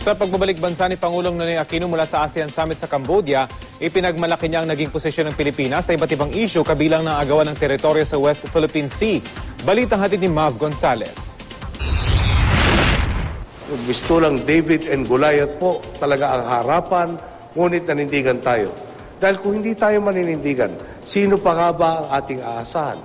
Sa pagbabalik bansa ni Pangulong Ninoy Aquino mula sa ASEAN Summit sa Cambodia, ipinagmalaki niya ang naging posisyon ng Pilipinas sa iba't ibang isyu kabilang ng agawan ng teritoryo sa West Philippine Sea. Balitang hatid ni Mav Gonzalez. Gusto lang David and Goliath po talaga ang harapan, ngunit nanindigan tayo. Dahil kung hindi tayo maninindigan, sino pa nga ba ang ating aasahan?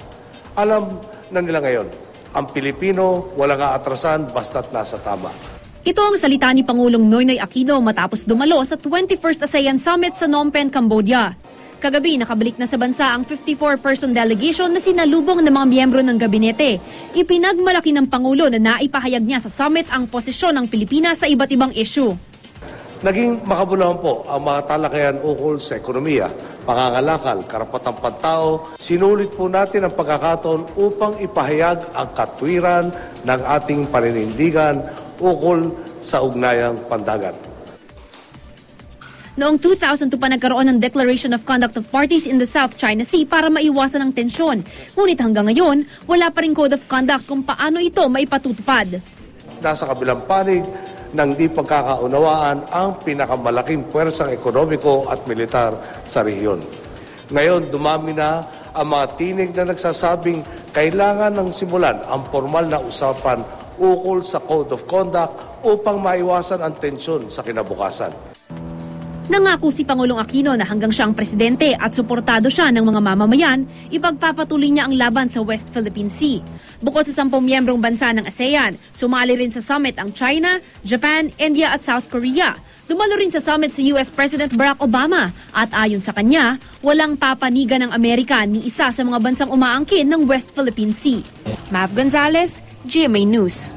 Alam na nila ngayon, ang Pilipino walang aatrasan basta't nasa tama. Ito ang salita ni Pangulong Noynoy Aquino matapos dumalo sa 21st ASEAN Summit sa Phnom Penh, Cambodia. Kagabi, nakabalik na sa bansa ang 54-person delegation na sinalubong ng mga miyembro ng gabinete. Ipinagmalaki ng Pangulo na naipahayag niya sa summit ang posisyon ng Pilipinas sa iba't ibang issue. Naging makabuluhan po ang mga talakayan ukol sa ekonomiya, pangangalakal, karapatang pantao. Sinulit po natin ang pagkakataon upang ipahayag ang katwiran ng ating paninindigan ukol sa ugnayang pandagat. Noong 2002 pa nagkaroon ng Declaration of Conduct of Parties in the South China Sea para maiwasan ang tensyon. Ngunit hanggang ngayon, wala pa rin Code of Conduct kung paano ito maipatutupad. Nasa kabilang panig ng di pagkakaunawaan ang pinakamalaking puwersang ekonomiko at militar sa rehiyon. Ngayon, dumami na ang mga tinig na nagsasabing kailangan ng simulan ang formal na usapan ukol sa Code of Conduct upang maiwasan ang tensyon sa kinabukasan. Nangako si Pangulong Aquino na hanggang siya ang presidente at suportado siya ng mga mamamayan, ipagpapatuloy niya ang laban sa West Philippine Sea. Bukod sa 10 miyembrong bansa ng ASEAN, sumali rin sa summit ang China, Japan, India at South Korea. Dumalo rin sa summit si US President Barack Obama at ayon sa kanya, walang papanigan ng Amerika ni isa sa mga bansang umaangkin ng West Philippine Sea. Mav Gonzalez, GMA News.